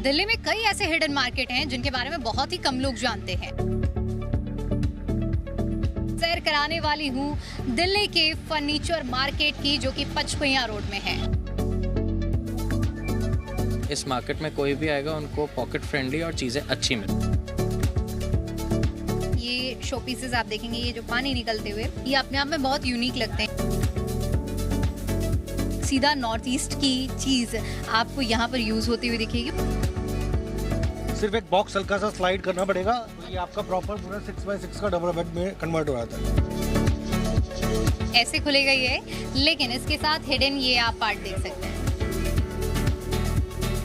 दिल्ली में कई ऐसे हिडन मार्केट हैं जिनके बारे में बहुत ही कम लोग जानते हैं। सैर कराने वाली हूँ दिल्ली के फर्नीचर मार्केट की, जो कि पचकुइयां रोड में है। इस मार्केट में कोई भी आएगा उनको पॉकेट फ्रेंडली और चीज़ें अच्छी मिलें। ये शो पीसेस आप देखेंगे, ये जो पानी निकलते हुए, ये अपने आप में बहुत यूनिक लगते हैं। सीधा नॉर्थ ईस्ट की चीज आपको यहाँ पर यूज होती हुई दिखेगी। सिर्फ एक बॉक्स हल्का सा स्लाइड करना पड़ेगा, ये आपका प्रॉपर पूरा 6x6 का डबल बेड में कन्वर्ट हो जाता है। ऐसे खुलेगा ये, लेकिन इसके साथ हिडन ये आप पार्ट देख सकते हैं।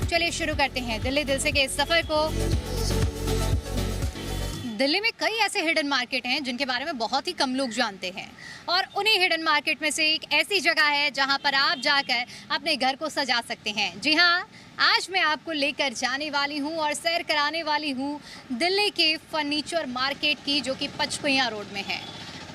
चलिए शुरू करते हैं दिल्ली दिल से के इस सफर को। दिल्ली में कई ऐसे हिडन मार्केट हैं जिनके बारे में बहुत ही कम लोग जानते हैं, और उन्हीं हिडन मार्केट में से एक ऐसी जगह है जहां पर आप जाकर अपने घर को सजा सकते हैं। जी हां, आज मैं आपको लेकर जाने वाली हूं और सैर कराने वाली हूं दिल्ली के फर्नीचर मार्केट की, जो कि पचकुइयां रोड में है।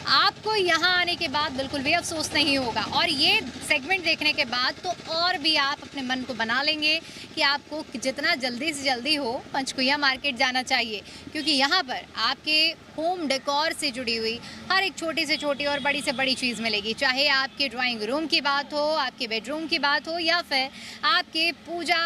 आपको यहाँ आने के बाद बिल्कुल भी अफसोस नहीं होगा, और ये सेगमेंट देखने के बाद तो और भी आप अपने मन को बना लेंगे कि आपको जितना जल्दी से जल्दी हो पचकुइयां मार्केट जाना चाहिए, क्योंकि यहाँ पर आपके होम डेकोर से जुड़ी हुई हर एक छोटी से छोटी और बड़ी से बड़ी चीज़ मिलेगी। चाहे आपके ड्राइंग रूम की बात हो, आपके बेडरूम की बात हो, या फिर आपके पूजा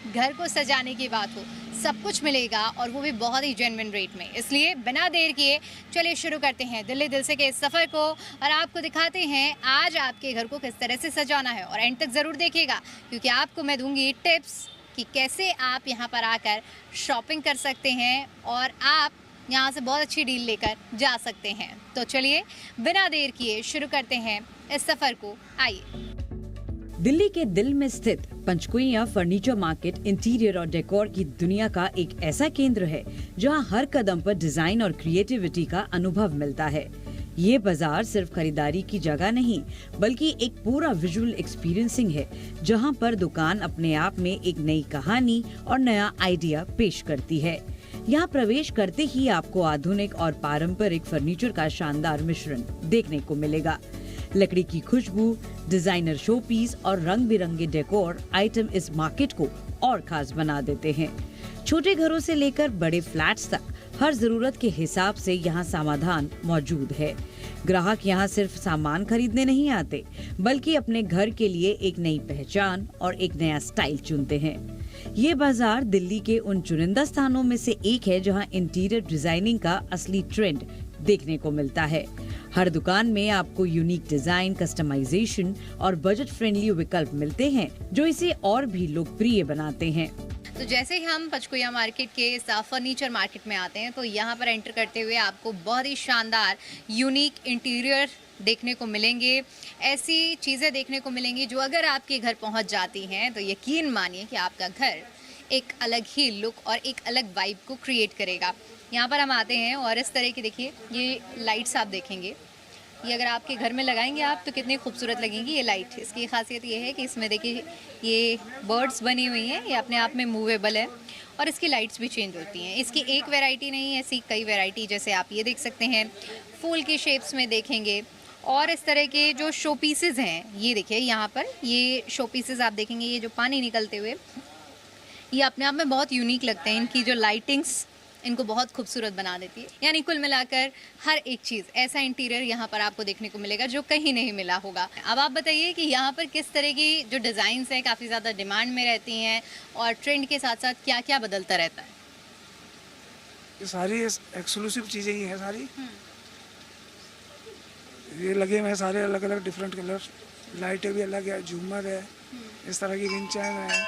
घर को सजाने की बात हो, सब कुछ मिलेगा, और वो भी बहुत ही जेन्युइन रेट में। इसलिए बिना देर किए चलिए शुरू करते हैं दिल्ली दिल से के इस सफ़र को, और आपको दिखाते हैं आज आपके घर को किस तरह से सजाना है। और एंड तक ज़रूर देखिएगा, क्योंकि आपको मैं दूंगी टिप्स कि कैसे आप यहाँ पर आकर शॉपिंग कर सकते हैं और आप यहाँ से बहुत अच्छी डील लेकर जा सकते हैं। तो चलिए बिना देर किए शुरू करते हैं इस सफ़र को। आइए। दिल्ली के दिल में स्थित पंचकुइयां फर्नीचर मार्केट इंटीरियर और डेकोर की दुनिया का एक ऐसा केंद्र है जहां हर कदम पर डिजाइन और क्रिएटिविटी का अनुभव मिलता है। ये बाजार सिर्फ खरीदारी की जगह नहीं, बल्कि एक पूरा विजुअल एक्सपीरियंसिंग है, जहां पर दुकान अपने आप में एक नई कहानी और नया आइडिया पेश करती है। यहाँ प्रवेश करते ही आपको आधुनिक और पारंपरिक फर्नीचर का शानदार मिश्रण देखने को मिलेगा। लकड़ी की खुशबू, डिजाइनर शोपीस और रंग बिरंगे डेकोर आइटम इस मार्केट को और खास बना देते हैं। छोटे घरों से लेकर बड़े फ्लैट्स तक हर जरूरत के हिसाब से यहाँ समाधान मौजूद है। ग्राहक यहाँ सिर्फ सामान खरीदने नहीं आते, बल्कि अपने घर के लिए एक नई पहचान और एक नया स्टाइल चुनते हैं। ये बाजार दिल्ली के उन चुनिंदा स्थानों में से एक है जहाँ इंटीरियर डिजाइनिंग का असली ट्रेंड देखने को मिलता है। हर दुकान में आपको यूनिक डिजाइन, कस्टमाइजेशन और बजट फ्रेंडली विकल्प मिलते हैं, जो इसे और भी लोकप्रिय बनाते हैं। तो जैसे ही हम पचकुइयां मार्केट के फर्नीचर मार्केट में आते हैं, तो यहाँ पर एंटर करते हुए आपको बहुत ही शानदार यूनिक इंटीरियर देखने को मिलेंगे। ऐसी चीज़ें देखने को मिलेंगी जो अगर आपके घर पहुँच जाती हैं तो यकीन मानिए कि आपका घर एक अलग ही लुक और एक अलग वाइब को क्रिएट करेगा। यहाँ पर हम आते हैं और इस तरह की देखिए ये लाइट्स आप देखेंगे, ये अगर आपके घर में लगाएंगे आप तो कितनी खूबसूरत लगेंगी ये लाइट। इसकी खासियत ये है कि इसमें देखिए ये बर्ड्स बनी हुई हैं, ये अपने आप में मूवेबल है, और इसकी लाइट्स भी चेंज होती हैं। इसकी एक वैरायटी नहीं, ऐसी कई वैरायटी, जैसे आप ये देख सकते हैं फूल की शेप्स में देखेंगे। और इस तरह के जो शो पीसेज हैं, ये देखिए यहाँ पर ये शो पीसेज आप देखेंगे, ये जो पानी निकलते हुए, ये अपने आप में बहुत यूनिक लगते हैं। इनकी जो लाइटिंग्स इनको बहुत खूबसूरत बना देती है। यानी कुल मिलाकर हर एक चीज़, ऐसा इंटीरियर यहाँ पर आपको देखने को मिलेगा जो कहीं नहीं मिला होगा। अब आप बताइए कि यहाँ पर किस तरह की जो डिज़ाइंस हैं काफ़ी ज़्यादा डिमांड में रहती हैं, और ट्रेंड के साथ साथ क्या क्या बदलता रहता है? ये सारी एक्सक्लूसिव चीज़ें ही हैं सारी। ये लगे हुए हैं सारे अलग अलग डिफरेंट कलर, लाइटें भी अलग है, झूमर है, इस तरह की रिंग चैन है।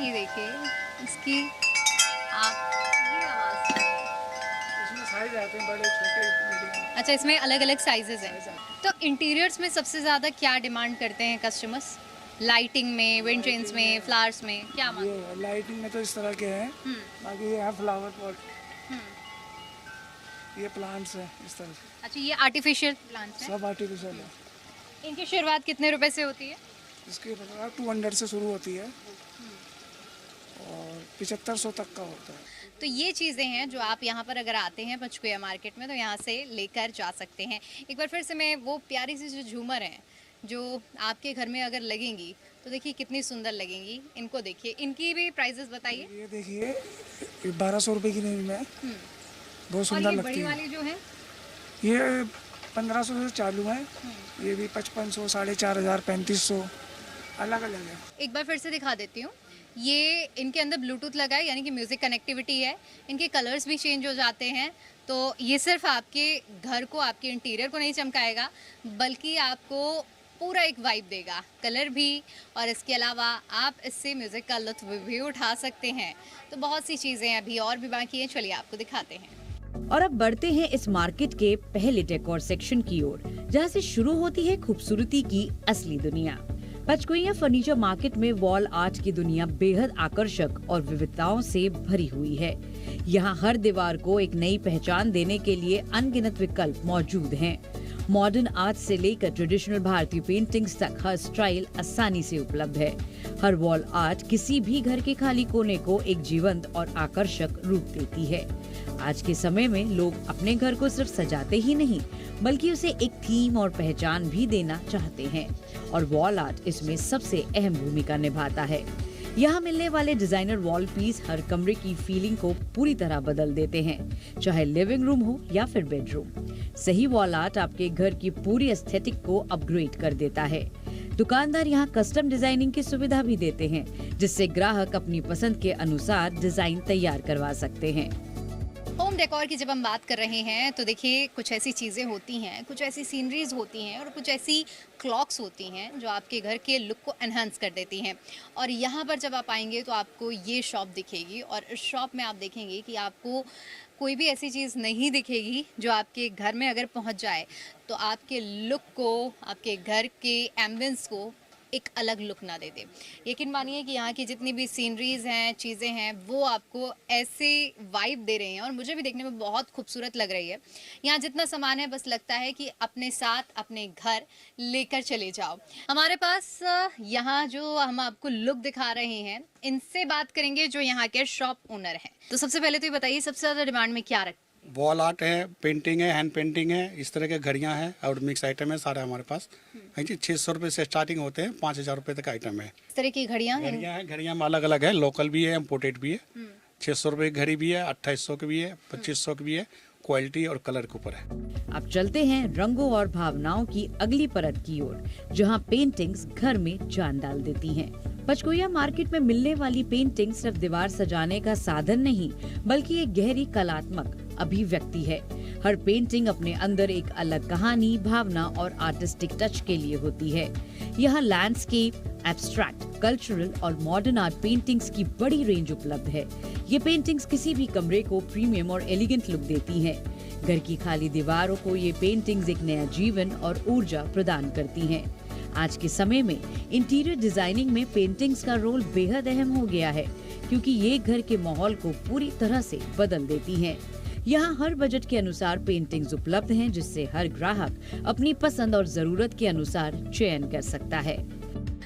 ये देखिए इसकी आप ये आवाज़ इसमें साइज आते हैं बड़े छोटे मीडियम। अच्छा, इसमें अलग अलग साइजेस हैं। तो इंटीरियर्स में सबसे ज़्यादा क्या डिमांड करते हैं कस्टमर्स? लाइटिंग में, विंडोज में, फ्लावर्स में क्या मांग? ये लाइटिंग में तो इस तरह के हैं, बाकी ये है फ्लावर पॉट, ये प्लांट्स हैं इस तरह से। अच्छा, ये आर्टिफिशियल प्लांट्स हैं? सब आर्टिफिशियल है। इनकी शुरुआत कितने रुपए से होती है? इसकी 200 से शुरू होती है और 7500 तक का होता है। तो ये चीज़ें हैं जो आप यहाँ पर अगर आते हैं पचकुइयां मार्केट में तो यहाँ से लेकर जा सकते हैं। एक बार फिर से मैं वो प्यारी सी जो झूमर हैं जो आपके घर में अगर लगेंगी तो देखिए कितनी सुंदर लगेंगी। इनको देखिए, इनकी भी प्राइसेस बताइए। ये देखिए 1200 रुपये की रेंज में है। बहुत और सुंदर ये लगती बड़ी है। वाली जो है ये 1500 से चालू है। ये भी 5500, 4500, 3500 अलग अलग है। एक बार फिर से दिखा देती हूँ। ये इनके अंदर ब्लूटूथ लगा है, यानी कि म्यूज़िक कनेक्टिविटी है। इनके कलर्स भी चेंज हो जाते हैं। तो ये सिर्फ आपके घर को, आपके इंटीरियर को नहीं चमकाएगा, बल्कि आपको पूरा एक वाइब देगा, कलर भी, और इसके अलावा आप इससे म्यूज़िक का लुत्फ भी उठा सकते हैं। तो बहुत सी चीज़ें अभी और भी बाकी हैं, चलिए आपको दिखाते हैं। और अब बढ़ते हैं इस मार्केट के पहले डेकोर सेक्शन की ओर, जहाँ से शुरू होती है खूबसूरती की असली दुनिया। पंचकुइया फर्नीचर मार्केट में वॉल आर्ट की दुनिया बेहद आकर्षक और विविधताओं से भरी हुई है। यहाँ हर दीवार को एक नई पहचान देने के लिए अनगिनत विकल्प मौजूद हैं। मॉडर्न आर्ट से लेकर ट्रेडिशनल भारतीय पेंटिंग्स तक हर स्टाइल आसानी से उपलब्ध है। हर वॉल आर्ट किसी भी घर के खाली कोने को एक जीवंत और आकर्षक रूप देती है। आज के समय में लोग अपने घर को सिर्फ सजाते ही नहीं, बल्कि उसे एक थीम और पहचान भी देना चाहते हैं, और वॉल आर्ट इसमें सबसे अहम भूमिका निभाता है। यहाँ मिलने वाले डिजाइनर वॉल पीस हर कमरे की फीलिंग को पूरी तरह बदल देते हैं, चाहे लिविंग रूम हो या फिर बेडरूम। सही वॉल आर्ट आपके घर की पूरी एस्थेटिक को अपग्रेड कर देता है। दुकानदार यहाँ कस्टम डिजाइनिंग की सुविधा भी देते हैं, जिससे ग्राहक अपनी पसंद के अनुसार डिजाइन तैयार करवा सकते हैं। होम डेकोर की जब हम बात कर रहे हैं तो देखिए कुछ ऐसी चीज़ें होती हैं, कुछ ऐसी सीनरीज होती हैं और कुछ ऐसी क्लॉक्स होती हैं जो आपके घर के लुक को एनहांस कर देती हैं। और यहाँ पर जब आप आएंगे तो आपको ये शॉप दिखेगी, और इस शॉप में आप देखेंगे कि आपको कोई भी ऐसी चीज़ नहीं दिखेगी जो आपके घर में अगर पहुँच जाए तो आपके लुक को, आपके घर के एम्बियंस को एक अलग लुक ना दे दे। यकीन मानिए कि यहाँ की जितनी भी सीनरीज हैं, चीज़ें हैं, वो आपको ऐसे वाइब दे रहे हैं, और मुझे भी देखने में बहुत खूबसूरत लग रही है। यहाँ जितना सामान है बस लगता है कि अपने साथ अपने घर लेकर चले जाओ। हमारे पास यहाँ जो हम आपको लुक दिखा रहे हैं, इनसे बात करेंगे जो यहाँ के शॉप ओनर हैं। तो सबसे पहले तो ये बताइए, सबसे ज़्यादा डिमांड में क्या रखते हैं? वॉल आर्ट है, पेंटिंग है, हैंड पेंटिंग है, इस तरह के घड़ियां हैं और मिक्स आइटम है सारे हमारे पास। हाँ जी, 600 रुपये से स्टार्टिंग होते हैं, 5000 रुपये तक आइटम है। इस तरह की घड़ियाँ हैं? घड़ियां हैं, घड़ियां में अलग अलग है, लोकल भी है, इम्पोर्टेड भी है। 600 रुपये की घड़ी भी है, 2800 की भी है, 2500 की भी है। क्वालिटी और कलर के ऊपर है। अब चलते हैं रंगों और भावनाओं की अगली परत की ओर, जहां पेंटिंग्स घर में जान डाल देती हैं। पंचकुइया मार्केट में मिलने वाली पेंटिंग सिर्फ दीवार सजाने का साधन नहीं, बल्कि एक गहरी कलात्मक अभिव्यक्ति है। हर पेंटिंग अपने अंदर एक अलग कहानी, भावना और आर्टिस्टिक टच के लिए होती है। यहाँ लैंडस्केप, एब्स्ट्रैक्ट, कल्चरल और मॉडर्न आर्ट पेंटिंग्स की बड़ी रेंज उपलब्ध है। ये पेंटिंग्स किसी भी कमरे को प्रीमियम और एलिगेंट लुक देती हैं। घर की खाली दीवारों को ये पेंटिंग्स एक नया जीवन और ऊर्जा प्रदान करती हैं। आज के समय में इंटीरियर डिजाइनिंग में पेंटिंग्स का रोल बेहद अहम हो गया है, क्योंकि ये घर के माहौल को पूरी तरह से बदल देती हैं। यहाँ हर बजट के अनुसार पेंटिंग्स उपलब्ध हैं, जिससे हर ग्राहक अपनी पसंद और जरूरत के अनुसार चयन कर सकता है।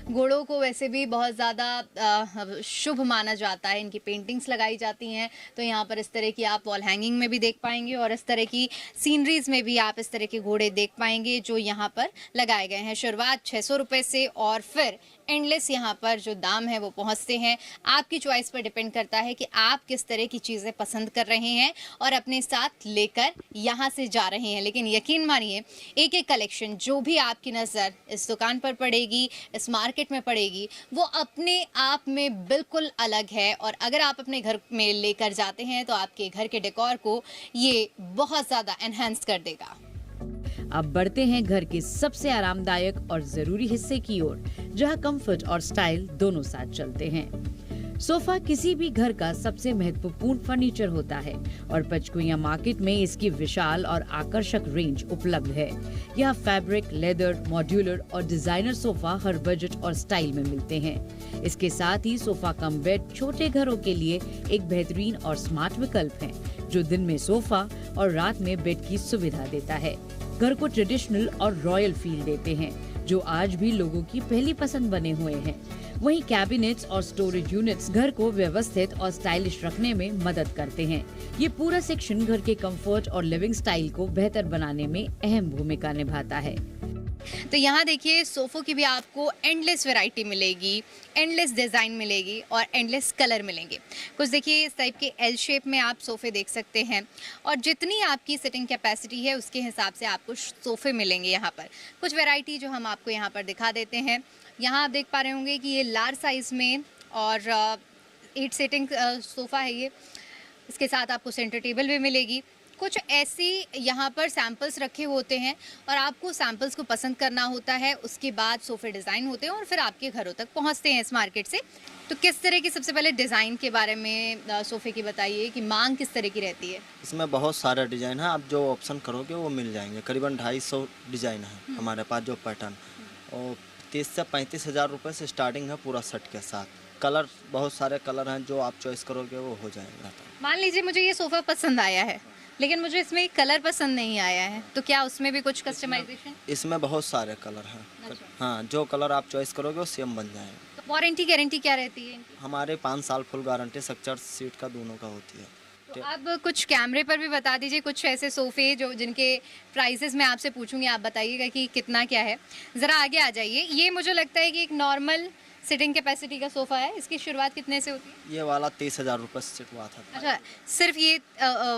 घोड़ों को वैसे भी बहुत ज़्यादा शुभ माना जाता है, इनकी पेंटिंग्स लगाई जाती हैं। तो यहाँ पर इस तरह की आप वॉल हैंगिंग में भी देख पाएंगे, और इस तरह की सीनरीज में भी आप इस तरह के घोड़े देख पाएंगे जो यहाँ पर लगाए गए हैं। शुरुआत 600 रुपये से और फिर एंडलेस यहाँ पर जो दाम है वो पहुँचते हैं। आपकी चॉइस पर डिपेंड करता है कि आप किस तरह की चीज़ें पसंद कर रहे हैं और अपने साथ लेकर यहाँ से जा रहे हैं। लेकिन यकीन मानिए, एक एक कलेक्शन जो भी आपकी नज़र इस दुकान पर पड़ेगी, इस मार्केट में पड़ेगी, वो अपने आप में बिल्कुल अलग है। और अगर आप अपने घर में लेकर जाते हैं तो आपके घर के डेकोर को ये बहुत ज़्यादा एनहांस कर देगा। अब बढ़ते हैं घर के सबसे आरामदायक और जरूरी हिस्से की ओर, जहां कंफर्ट और स्टाइल दोनों साथ चलते हैं। सोफा किसी भी घर का सबसे महत्वपूर्ण फर्नीचर होता है, और पंचकुइया मार्केट में इसकी विशाल और आकर्षक रेंज उपलब्ध है। यहाँ फैब्रिक, लेदर, मॉड्यूलर और डिजाइनर सोफा हर बजट और स्टाइल में मिलते हैं। इसके साथ ही सोफा कम बेड छोटे घरों के लिए एक बेहतरीन और स्मार्ट विकल्प है, जो दिन में सोफा और रात में बेड की सुविधा देता है। घर को ट्रेडिशनल और रॉयल फील देते हैं, जो आज भी लोगों की पहली पसंद बने हुए हैं। वहीं कैबिनेट्स और स्टोरेज यूनिट्स घर को व्यवस्थित और स्टाइलिश रखने में मदद करते हैं। ये पूरा सेक्शन घर के कंफर्ट और लिविंग स्टाइल को बेहतर बनाने में अहम भूमिका निभाता है। तो यहाँ देखिए सोफ़ों की भी आपको एंडलेस वैरायटी मिलेगी, एंडलेस डिज़ाइन मिलेगी और एंडलेस कलर मिलेंगे। कुछ देखिए इस टाइप के एल शेप में आप सोफ़े देख सकते हैं और जितनी आपकी सिटिंग कैपेसिटी है उसके हिसाब से आपको सोफ़े मिलेंगे यहाँ पर। कुछ वैरायटी जो हम आपको यहाँ पर दिखा देते हैं। यहाँ आप देख पा रहे होंगे कि ये लार्ज साइज़ में और 8 सीटिंग सोफ़ा है ये। इसके साथ आपको सेंटर टेबल भी मिलेगी। कुछ ऐसी यहाँ पर सैम्पल्स रखे होते हैं और आपको सैम्पल्स को पसंद करना होता है, उसके बाद सोफ़े डिज़ाइन होते हैं और फिर आपके घरों तक पहुँचते हैं इस मार्केट से। तो किस तरह की, सबसे पहले डिज़ाइन के बारे में सोफ़े की बताइए कि मांग किस तरह की रहती है? इसमें बहुत सारा डिज़ाइन है, आप जो ऑप्शन करोगे वो मिल जाएंगे। करीबन 250 डिज़ाइन है हमारे पास जो पैटर्न, और 30 से 35 हज़ार रुपये से स्टार्टिंग है पूरा सेट के साथ। कलर बहुत सारे कलर हैं, जो आप चॉइस करोगे वो हो जाएगा। मान लीजिए मुझे ये सोफ़ा पसंद आया है लेकिन मुझे इसमें कलर पसंद नहीं आया है, तो क्या उसमें भी कुछ कस्टमाइजेशन? इसमें बहुत सारे कलर हैं। अच्छा। हाँ, जो कलर आप चॉइस करोगे वो सेम बन जाएगा। तो वारंटी गारंटी क्या रहती है? हमारे 5 साल फुल गारंटी स्ट्रक्चर सीट का दोनों का होती है। तो अब कुछ कैमरे पर भी बता दीजिए कुछ ऐसे सोफ़े जो जिनके प्राइसेस मैं आपसे पूछूंगी, आप बताइएगा कि कितना क्या है। ज़रा आगे आ जाइए। ये मुझे लगता है कि एक नॉर्मल सिटिंग कैपेसिटी का सोफ़ा है। इसकी शुरुआत कितने से होती है? ये वाला 30,000 रुपये से हुआ था। अच्छा, सिर्फ ये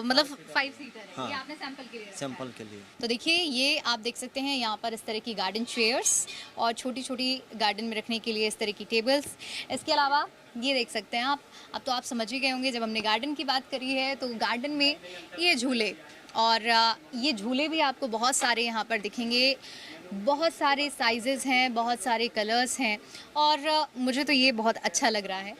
मतलब 5 सीटर है। हाँ। ये आपने सैंपल के लिए रखा है। सैंपल के लिए। तो देखिए ये आप देख सकते हैं यहाँ पर इस तरह की गार्डन चेयर्स और छोटी छोटी गार्डन में रखने के लिए इस तरह की टेबल्स। इसके अलावा ये देख सकते हैं आप, अब तो आप समझ ही गए होंगे जब हमने गार्डन की बात करी है तो गार्डन में ये झूले, और ये झूले भी आपको बहुत सारे यहाँ पर दिखेंगे। बहुत सारे साइजेस हैं, बहुत सारे कलर्स हैं और मुझे तो ये बहुत अच्छा लग रहा है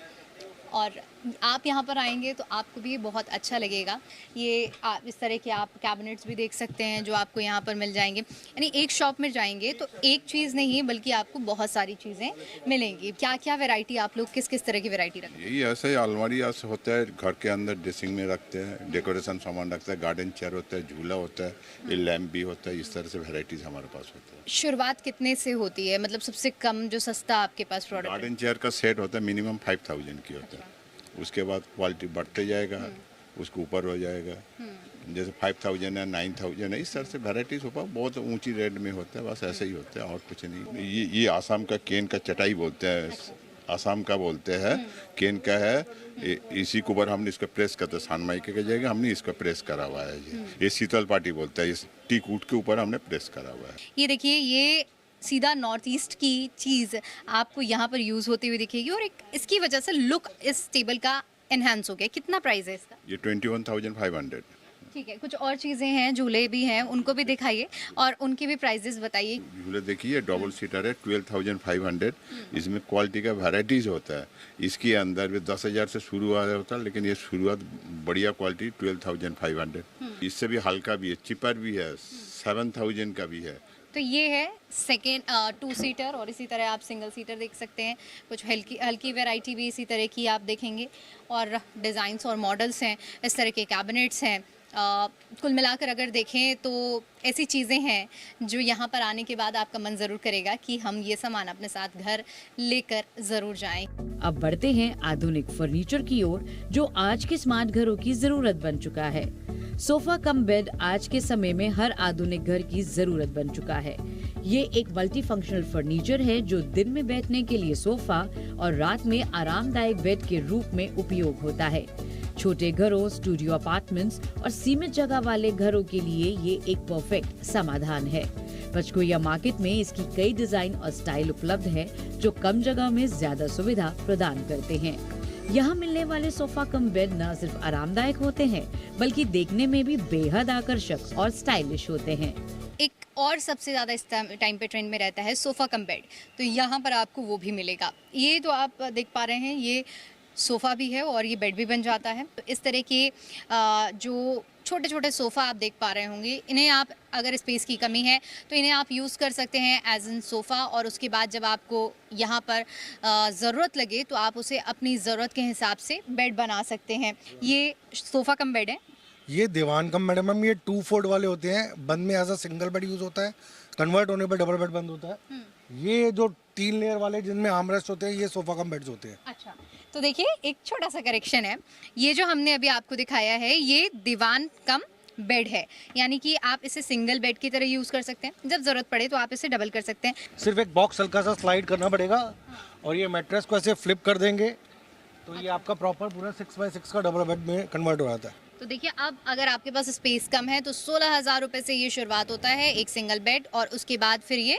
और आप यहाँ पर आएंगे तो आपको भी बहुत अच्छा लगेगा। ये आप इस तरह के आप कैबिनेट्स भी देख सकते हैं जो आपको यहाँ पर मिल जाएंगे। यानी एक शॉप में जाएंगे तो एक चीज़ नहीं बल्कि आपको बहुत सारी चीज़ें मिलेंगी। क्या क्या वैरायटी आप लोग किस किस तरह की वैरायटी रखते हैं? यही ऐसे ही अलमारी ऐसे होता है, घर के अंदर ड्रेसिंग में रखते हैं, डेकोरेशन सामान रखते हैं, गार्डन चेयर होता है, झूला होता है, ये लैम्प भी होता है। इस तरह से वैरायटीज हमारे पास होता है। शुरुआत कितने से होती है, मतलब सबसे कम जो सस्ता आपके पास प्रोडक्ट है? गार्डन चेयर का सेट होता है मिनिमम 5000 की होता है। उसके बाद क्वालिटी बढ़ते जाएगा, उसके ऊपर हो जाएगा। जैसे 5000 है, 9000 है, इस तरह से वैराइटीज ऊपर बहुत ऊंची रेट में होता है। बस ऐसे ही होता है और कुछ नहीं। ये आसाम का केन का चटाई बोलते हैं, आसाम का बोलते हैं, केन का है। इसी के ऊपर हमने इसका प्रेस करते हैं, सानमाई के जगह हमने इसका प्रेस करा हुआ है। ये शीतल पाटी बोलता है, इस टी कूट के ऊपर हमने प्रेस करा हुआ है। ये देखिए ये सीधा नॉर्थ ईस्ट की चीज़ आपको यहाँ पर यूज़ होती हुई दिखेगी और एक इसकी वजह से लुक इस टेबल का एनहांस हो गया। कितना प्राइस है इसका? ये 21,500। ठीक है, कुछ और चीज़ें हैं, झूले भी हैं, उनको भी दिखाइए और उनके भी प्राइजेस बताइए। झूले देखिए डबल सीटर है 12,500। इसमें क्वालिटी का वैराइटीज होता है। इसके अंदर भी 10,000 से शुरू होता है, लेकिन ये शुरुआत बढ़िया क्वालिटी 12,500। इससे भी हल्का भी है, चिपर भी है, 7,000 का भी है। तो ये है सेकेंड 2 सीटर और इसी तरह आप सिंगल सीटर देख सकते हैं। कुछ हल्की वैरायटी भी इसी तरह की आप देखेंगे और डिज़ाइंस और मॉडल्स हैं, इस तरह के कैबिनेट्स हैं। कुल मिलाकर अगर देखें तो ऐसी चीज़ें हैं जो यहाँ पर आने के बाद आपका मन ज़रूर करेगा कि हम ये सामान अपने साथ घर लेकर ज़रूर जाएं। अब बढ़ते हैं आधुनिक फर्नीचर की ओर, जो आज के स्मार्ट घरों की जरूरत बन चुका है। सोफा कम बेड आज के समय में हर आधुनिक घर की जरूरत बन चुका है। ये एक मल्टी फंक्शनल फर्नीचर है जो दिन में बैठने के लिए सोफा और रात में आरामदायक बेड के रूप में उपयोग होता है। छोटे घरों, स्टूडियो अपार्टमेंट्स और सीमित जगह वाले घरों के लिए ये एक परफेक्ट समाधान है। पंचकुइया मार्केट में इसकी कई डिजाइन और स्टाइल उपलब्ध है जो कम जगह में ज्यादा सुविधा प्रदान करते हैं। यहाँ मिलने वाले सोफा कम बेड न सिर्फ आरामदायक होते हैं बल्कि देखने में भी बेहद आकर्षक और स्टाइलिश होते हैं। एक और सबसे ज़्यादा इस टाइम पे ट्रेंड में रहता है सोफ़ा कम बेड, तो यहाँ पर आपको वो भी मिलेगा। ये जो आप देख पा रहे हैं ये सोफ़ा भी है और ये बेड भी बन जाता है। तो इस तरह के जो छोटे छोटे सोफ़ा आप देख पा रहे होंगे, इन्हें आप अगर स्पेस की कमी है तो इन्हें आप यूज़ कर सकते हैं एज एन सोफ़ा, और उसके बाद जब आपको यहाँ पर ज़रूरत लगे तो आप उसे अपनी ज़रूरत के हिसाब से बेड बना सकते हैं। ये सोफ़ा कम बेड है। ये दीवान कम बेड है मैम। ये 2 फुट वाले होते हैं, बंद में as a single bed use होता है, कन्वर्ट होने पर डबल बेड बंद होता है। ये जो 3 लेयर वाले जिनमें आर्मरेस्ट होते हैं ये सोफा कम बेड्स होते हैं। अच्छा, तो देखिए एक छोटा सा करेक्शन है, ये जो हमने अभी आपको दिखाया है ये दीवान कम बेड है, यानी कि आप इसे सिंगल बेड की तरह यूज़ कर सकते हैं, जब ज़रूरत पड़े तो आप इसे डबल कर सकते हैं। सिर्फ एक बॉक्स हल्का सा स्लाइड करना पड़ेगा और ये मैट्रेस को ऐसे फ्लिप कर देंगे तो ये आपका प्रॉपर पूरा 6x6 का डबल बेड में कन्वर्ट हो जाता है। तो देखिए, अब अगर आपके पास स्पेस कम है तो 16,000 रुपये से ये शुरुआत होता है एक सिंगल बेड, और उसके बाद फिर ये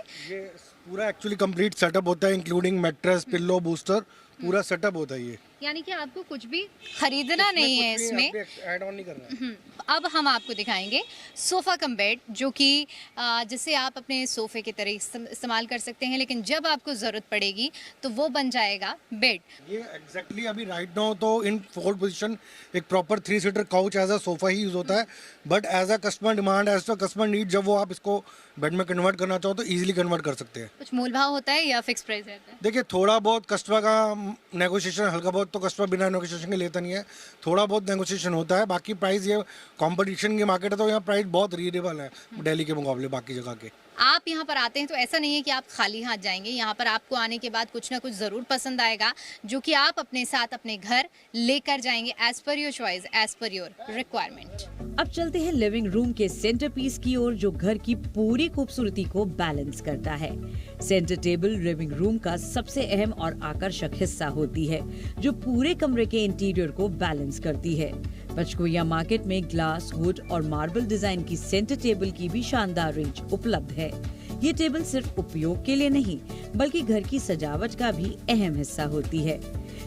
पूरा एक्चुअली कंप्लीट सेटअप होता है, इंक्लूडिंग मैट्रेस, पिल्लो, बूस्टर, पूरा सेटअप होता है ये। यानी कि आपको कुछ भी खरीदना नहीं है इसमें, ऐड ऑन नहीं करना। अब हम आपको दिखाएंगे सोफ़ा कम बेड, जो कि जिसे आप अपने सोफ़े की तरह इस्तेमाल कर सकते हैं, लेकिन जब आपको ज़रूरत पड़ेगी तो वो बन जाएगा बेड। ये एग्जैक्टली अभी राइट नाउ तो इन फोल्ड पोजीशन एक proper 3 seater couch as a sofa ही यूज होता है, but as a customer demand, as a customer need, जब वो आप इसको बेड में कन्वर्ट करना चाहो तो इजीली कन्वर्ट कर सकते हैं। कुछ मूल भाव होता है या फिक्स प्राइस रहता है? देखिए, थोड़ा बहुत कस्टमर का नेगोशिएशन, हल्का बहुत तो कस्टमर बिना नेगोशिएशन के लेता नहीं है, थोड़ा बहुत नेगोशिएशन होता है। बाकी प्राइस, ये कंपटीशन की मार्केट है तो यहाँ प्राइस बहुत रीजनेबल है दिल्ली के मुकाबले बाकी जगह के। आप यहाँ पर आते हैं तो ऐसा नहीं है कि आप खाली हाथ जाएंगे, यहाँ पर आपको आने के बाद कुछ ना कुछ ज़रूर पसंद आएगा, जो कि आप अपने साथ अपने घर लेकर जाएंगे, as per your choice, as per your requirement. अब चलते हैं लिविंग रूम के सेंटर पीस की ओर, जो घर की पूरी खूबसूरती को बैलेंस करता है। सेंटर टेबल लिविंग रूम का सबसे अहम और आकर्षक हिस्सा होती है, जो पूरे कमरे के इंटीरियर को बैलेंस करती है। पंचकुइया मार्केट में ग्लास, वुड और मार्बल डिजाइन की सेंटर टेबल की भी शानदार रेंज उपलब्ध है। ये टेबल सिर्फ उपयोग के लिए नहीं, बल्कि घर की सजावट का भी अहम हिस्सा होती है।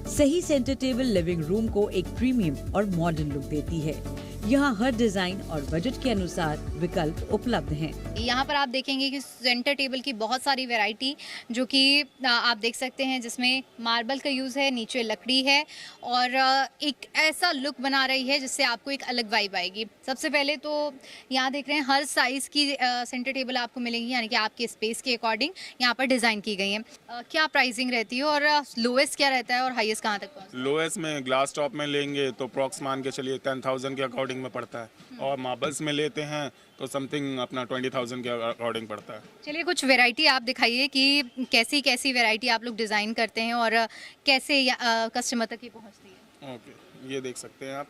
सही सेंटर टेबल लिविंग रूम को एक प्रीमियम और मॉडर्न लुक देती है। यहाँ हर डिजाइन और बजट के अनुसार विकल्प उपलब्ध हैं। यहाँ पर आप देखेंगे कि सेंटर टेबल की बहुत सारी वैरायटी, जो कि आप देख सकते हैं, जिसमें मार्बल का यूज़ है, नीचे लकड़ी है, और एक ऐसा लुक बना रही है जिससे आपको एक अलग वाइब आएगी। सबसे पहले तो यहाँ देख रहे हैं हर साइज़ की सेंटर टेबल आपको मिलेंगी, यानी कि आपके स्पेस के अकॉर्डिंग यहाँ पर डिज़ाइन की गई है। क्या प्राइसिंग रहती है और लोएस्ट क्या रहता है और हाईएस्ट कहाँ तक पहुँचता है? लोएस्ट में ग्लास टॉप में लेंगे तो अप्रॉक्स मान के चलिए 10,000 के अकॉर्डिंग में पड़ता है, और मार्बल्स में लेते हैं तो समथिंग अपना 20,000 के अकॉर्डिंग पड़ता है। चलिए, कुछ वैरायटी आप दिखाइए कि कैसी कैसी वैरायटी आप लोग डिज़ाइन करते हैं और कैसे कस्टमर तक ये पहुंचती है। ओके, ये देख सकते हैं आप,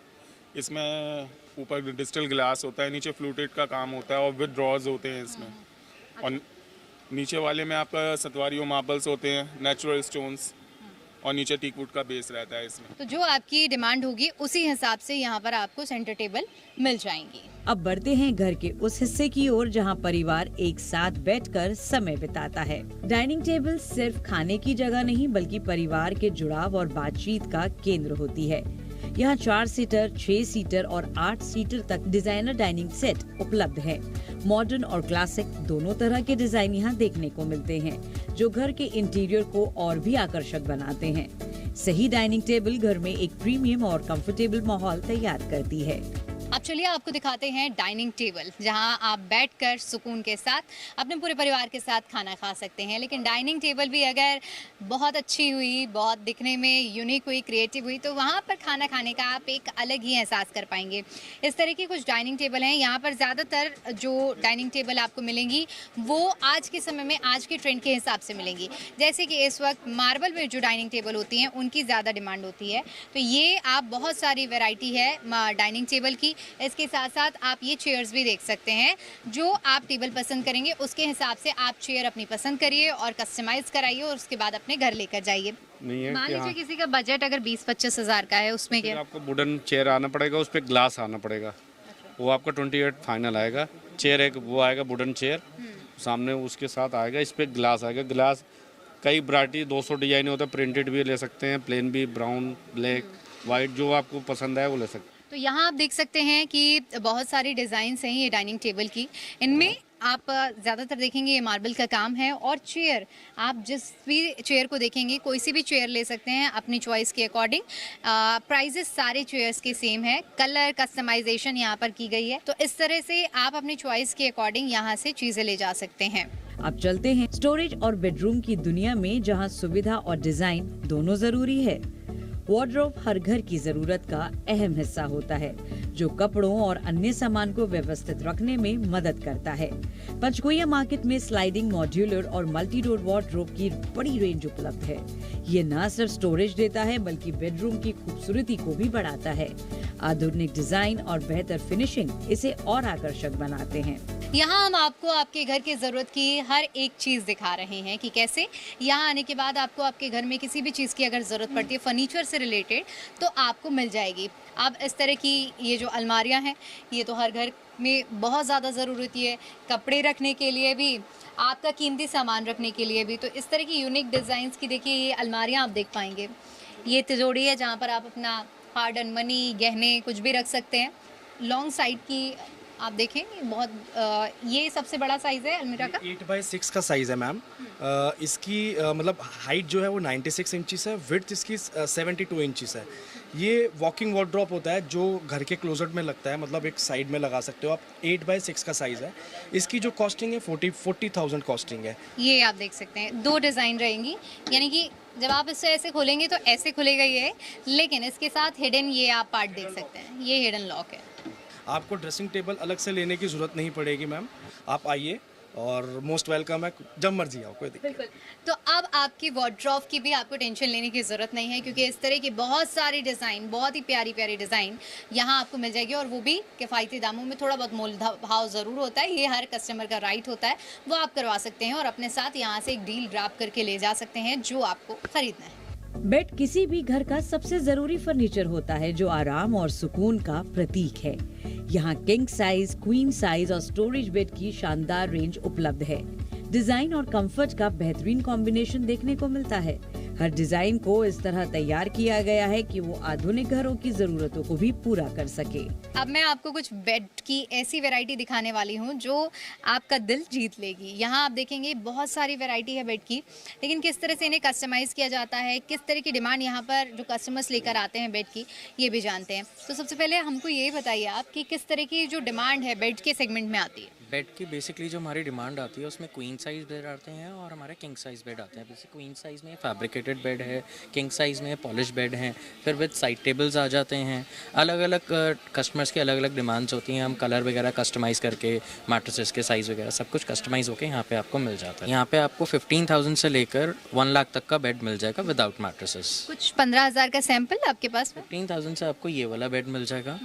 इसमें ऊपर डिजिटल ग्लास होता है, नीचे फ्लूटेड का काम होता है और विद ड्रॉज होते हैं इसमें, और नीचे वाले में आपका सतवारियों मार्बल्स होते हैं, नेचुरल स्टोन्स, और नीचे टीकवुड का बेस रहता है इसमें। तो जो आपकी डिमांड होगी उसी हिसाब से यहाँ पर आपको सेंटर टेबल मिल जाएंगी। अब बढ़ते हैं घर के उस हिस्से की ओर जहां परिवार एक साथ बैठकर समय बिताता है। डाइनिंग टेबल सिर्फ खाने की जगह नहीं, बल्कि परिवार के जुड़ाव और बातचीत का केंद्र होती है। यहाँ 4 सीटर, 6 सीटर और 8 सीटर तक डिजाइनर डाइनिंग सेट उपलब्ध है। मॉडर्न और क्लासिक दोनों तरह के डिजाइन यहाँ देखने को मिलते हैं, जो घर के इंटीरियर को और भी आकर्षक बनाते हैं। सही डाइनिंग टेबल घर में एक प्रीमियम और कंफर्टेबल माहौल तैयार करती है। अब चलिए आपको दिखाते हैं डाइनिंग टेबल, जहां आप बैठकर सुकून के साथ अपने पूरे परिवार के साथ खाना खा सकते हैं। लेकिन डाइनिंग टेबल भी अगर बहुत अच्छी हुई, बहुत दिखने में यूनिक हुई, क्रिएटिव हुई, तो वहां पर खाना खाने का आप एक अलग ही एहसास कर पाएंगे। इस तरह की कुछ डाइनिंग टेबल हैं। यहाँ पर ज़्यादातर जो डाइनिंग टेबल आपको मिलेंगी वो आज के समय में आज के ट्रेंड के हिसाब से मिलेंगी। जैसे कि इस वक्त मार्बल में जो डाइनिंग टेबल होती हैं उनकी ज़्यादा डिमांड होती है, तो ये आप बहुत सारी वैरायटी है डाइनिंग टेबल की। इसके साथ साथ आप ये चेयर्स भी देख सकते हैं, जो आप टेबल पसंद करेंगे उसके हिसाब से आप चेयर अपनी पसंद करिए और कस्टमाइज कराइए और उसके बाद अपने घर लेकर जाइए। मान लीजिए किसी का बजट अगर 20-25 हज़ार का है, उसमें क्या आपको वुडन चेयर आना पड़ेगा, उस पर ग्लास आना पड़ेगा, वो आपका 28 फाइनल आएगा। चेयर एक वो आएगा वुडन चेयर, सामने उसके साथ आएगा, इस पर ग्लास आएगा। ग्लास कई वैरायटी 200 डिजाइन होता है, प्रिंटेड भी ले सकते हैं, प्लेन भी, ब्राउन, ब्लैक, वाइट, जो आपको पसंद आए वो ले सकते हैं। तो यहाँ आप देख सकते हैं कि बहुत सारी डिज़ाइंस हैं ये डाइनिंग टेबल की। इनमें आप ज़्यादातर देखेंगे ये मार्बल का काम है, और चेयर आप जिस भी चेयर को देखेंगे, कोई सी भी चेयर ले सकते हैं अपनी चॉइस के अकॉर्डिंग। प्राइजेस सारे चेयर्स के सेम है, कलर कस्टमाइजेशन यहाँ पर की गई है, तो इस तरह से आप अपनी चॉइस के अकॉर्डिंग यहाँ से चीज़ें ले जा सकते हैं। अब चलते हैं स्टोरेज और बेडरूम की दुनिया में, जहां सुविधा और डिजाइन दोनों जरूरी है। वार्डरोब हर घर की जरूरत का अहम हिस्सा होता है, जो कपड़ों और अन्य सामान को व्यवस्थित रखने में मदद करता है। पंचकुइया मार्केट में स्लाइडिंग, मॉड्यूलर और मल्टी डोर वार्डरोब की बड़ी रेंज उपलब्ध है। ये न सिर्फ स्टोरेज देता है बल्कि बेडरूम की खूबसूरती को भी बढ़ाता है। आधुनिक डिजाइन और बेहतर फिनिशिंग इसे और आकर्षक बनाते हैं। यहाँ हम आपको आपके घर की ज़रूरत की हर एक चीज़ दिखा रहे हैं कि कैसे यहाँ आने के बाद आपको आपके घर में किसी भी चीज़ की अगर ज़रूरत पड़ती है फर्नीचर से रिलेटेड तो आपको मिल जाएगी। अब इस तरह की ये जो अलमारियाँ हैं ये तो हर घर में बहुत ज़्यादा ज़रूरत होती है, कपड़े रखने के लिए भी, आपका कीमती सामान रखने के लिए भी। तो इस तरह की यूनिक डिज़ाइंस की देखिए ये अलमारियाँ आप देख पाएंगे। ये तिजोरी है जहाँ पर आप अपना हार्ड एंड मनी, गहने कुछ भी रख सकते हैं। लॉन्ग साइड की आप देखें ये सबसे बड़ा साइज़ है अलमीरा का। 8x6 का साइज़ है मैम। इसकी मतलब हाइट जो है वो 96 इंचेस है, विड्थ इसकी 72 इंचेस है। ये वॉकिंग वार्डरोब होता है जो घर के क्लोजेट में लगता है, मतलब एक साइड में लगा सकते हो आप। 8x6 का साइज़ है। इसकी जो कॉस्टिंग है 40,000 कॉस्टिंग है। ये आप देख सकते हैं 2 डिज़ाइन रहेंगी, यानी कि जब आप इसे ऐसे खोलेंगे तो ऐसे खुलेगा ये, लेकिन इसके साथ हिडन ये आप पार्ट देख सकते हैं, ये हिडन लॉक है। आपको ड्रेसिंग टेबल अलग से लेने की ज़रूरत नहीं पड़ेगी मैम। आप आइए और मोस्ट वेलकम है, जब मर्जी आओ, कोई दिक्कत। बिल्कुल। तो अब आपकी वार्डरोब की भी आपको टेंशन लेने की ज़रूरत नहीं है, क्योंकि इस तरह की बहुत सारी डिज़ाइन, बहुत ही प्यारी प्यारी डिज़ाइन यहाँ आपको मिल जाएगी, और वो भी किफ़ायती दामों में। थोड़ा बहुत मोल भाव ज़रूर होता है, ये हर कस्टमर का राइट होता है, वो आप करवा सकते हैं और अपने साथ यहाँ से एक डील ड्राफ्ट करके ले जा सकते हैं जो आपको ख़रीदना है। बेड किसी भी घर का सबसे जरूरी फर्नीचर होता है जो आराम और सुकून का प्रतीक है। यहाँ किंग साइज, क्वीन साइज और स्टोरेज बेड की शानदार रेंज उपलब्ध है। डिजाइन और कंफर्ट का बेहतरीन कॉम्बिनेशन देखने को मिलता है। हर डिजाइन को इस तरह तैयार किया गया है कि वो आधुनिक घरों की जरूरतों को भी पूरा कर सके। अब मैं आपको कुछ बेड की ऐसी वैरायटी दिखाने वाली हूँ जो आपका दिल जीत लेगी। यहाँ आप देखेंगे बहुत सारी वैरायटी है बेड की, लेकिन किस तरह से इन्हें कस्टमाइज़ किया जाता है, किस तरह की डिमांड यहाँ पर जो कस्टमर्स लेकर आते हैं बेड की, ये भी जानते हैं। तो सबसे पहले हमको ये बताइए आप कि किस तरह की जो डिमांड है बेड के सेगमेंट में आती है। बेड की बेसिकली जो हमारी डिमांड आती है उसमें क्वीन साइज़ बेड आते हैं और हमारे किंग साइज़ बेड आते हैं। जैसे क्वीन साइज़ में फैब्रिकेटेड बेड है, किंग साइज़ में पॉलिश बेड हैं, फिर विद साइड टेबल्स आ जाते हैं। अलग अलग कस्टमर्स की अलग अलग डिमांड्स होती हैं। हम कलर वगैरह कस्टमाइज़ करके, मैट्रेसेस के साइज़ वगैरह सब कुछ कस्टमाइज़ होकर यहाँ पे आपको मिल जाता है। यहाँ पे आपको 15,000 से लेकर 1 लाख तक का बेड मिल जाएगा विदाउट मैट्रेसेस। कुछ 15,000 का सैंपल आपके पास? 15,000 से आपको ये वाला बेड मिल जाएगा।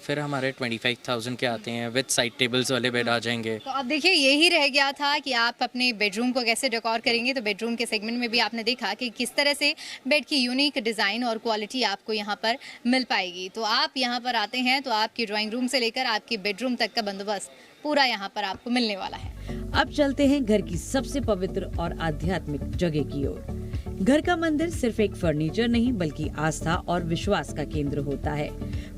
फिर हमारे 25,000 के आते हैं, विद साइड टेबल्स वाले बेड आ जाएंगे। तो अब देखिए यही रह गया था कि आप अपने बेडरूम को कैसे डेकोर करेंगे। तो बेडरूम के सेगमेंट में भी आपने देखा कि किस तरह से बेड की यूनिक डिज़ाइन और क्वालिटी आपको यहाँ पर मिल पाएगी। तो आप यहाँ पर आते हैं तो आपकी ड्राइंग रूम से लेकर आपकी बेडरूम तक का बंदोबस्त पूरा यहाँ पर आपको मिलने वाला है। अब चलते हैं घर की सबसे पवित्र और आध्यात्मिक जगह की ओर। घर का मंदिर सिर्फ एक फर्नीचर नहीं बल्कि आस्था और विश्वास का केंद्र होता है।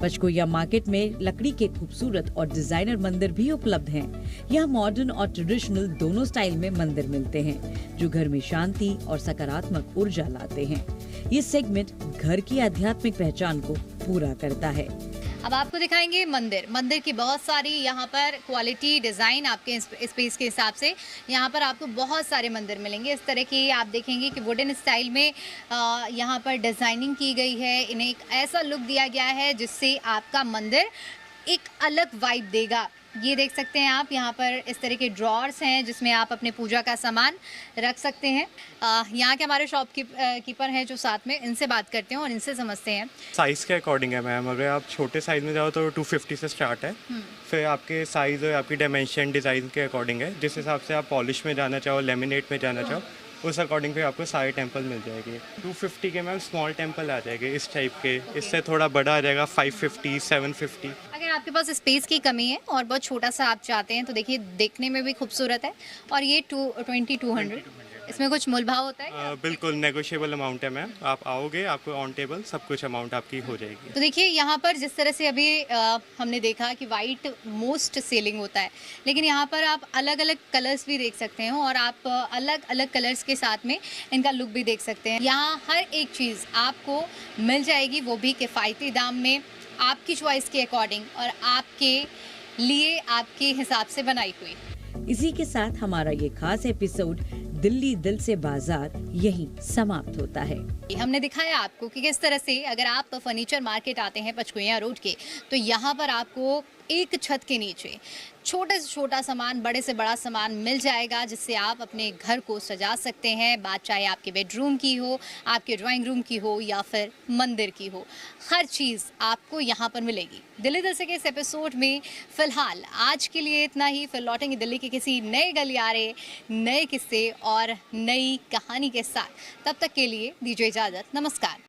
पंचकुइया मार्केट में लकड़ी के खूबसूरत और डिजाइनर मंदिर भी उपलब्ध हैं। यहाँ मॉडर्न और ट्रेडिशनल दोनों स्टाइल में मंदिर मिलते हैं जो घर में शांति और सकारात्मक ऊर्जा लाते हैं। ये सेगमेंट घर की आध्यात्मिक पहचान को पूरा करता है। अब आपको दिखाएंगे मंदिर की बहुत सारी यहाँ पर क्वालिटी, डिज़ाइन आपके स्पेस के हिसाब से यहाँ पर आपको बहुत सारे मंदिर मिलेंगे। इस तरह की आप देखेंगे कि वुडन स्टाइल में यहाँ पर डिज़ाइनिंग की गई है। इन्हें एक ऐसा लुक दिया गया है जिससे आपका मंदिर एक अलग वाइब देगा। ये देख सकते हैं आप, यहाँ पर इस तरह के ड्रॉर्स हैं जिसमें आप अपने पूजा का सामान रख सकते हैं। यहाँ के हमारे शॉप कीपर हैं जो साथ में, इनसे बात करते हैं और इनसे समझते हैं। साइज़ के अकॉर्डिंग है मैम। अगर आप छोटे साइज़ में जाओ तो 250 से स्टार्ट है। फिर आपके साइज़ और आपकी डायमेंशन डिज़ाइन के अकॉर्डिंग है। जिस हिसाब से आप पॉलिश में जाना चाहो, लेमिनेट में जाना चाहो, उस अकॉर्डिंग पे आपको सारे टेम्पल मिल जाएंगे। 250 के मैम स्मॉल टेम्पल आ जाएंगे इस टाइप के। इससे थोड़ा बड़ा आ जाएगा 550, 750। अगर आपके पास स्पेस की कमी है और बहुत छोटा सा आप चाहते हैं तो देखिए देखने में भी खूबसूरत है। और ये 2200, इसमें कुछ मूल भाव होता है? बिल्कुल नेगोशिएबल अमाउंट है मैम। आप आओगे, आपको ऑन टेबल सब कुछ अमाउंट आपकी हो जाएगी। तो देखिए यहाँ पर जिस तरह से अभी हमने देखा कि वाइट मोस्ट सेलिंग होता है, लेकिन यहाँ पर आप अलग अलग कलर्स भी देख सकते हैं और आप अलग अलग कलर्स के साथ में इनका लुक भी देख सकते हैं। यहाँ हर एक चीज़ आपको मिल जाएगी, वो भी किफ़ायती दाम में, आपकी चॉइस के अकॉर्डिंग और आपके लिए, आपके हिसाब से बनाई हुई। इसी के साथ हमारा ये खास एपिसोड दिल्ली दिल से बाजार यहीं समाप्त होता है। हमने दिखाया आपको कि किस तरह से अगर आप फर्नीचर मार्केट आते हैं पंचकुइयां रोड के, तो यहाँ पर आपको एक छत के नीचे छोटे से छोटा सामान, बड़े से बड़ा सामान मिल जाएगा, जिससे आप अपने घर को सजा सकते हैं। बात चाहे आपके बेडरूम की हो, आपके ड्राइंग रूम की हो या फिर मंदिर की हो, हर चीज़ आपको यहाँ पर मिलेगी। दिल्ली दिल से के इस एपिसोड में फ़िलहाल आज के लिए इतना ही। फिर लौटेंगे दिल्ली के किसी नए गलियारे, नए किस्से और नई कहानी के साथ। तब तक के लिए दीजिए इजाज़त। नमस्कार।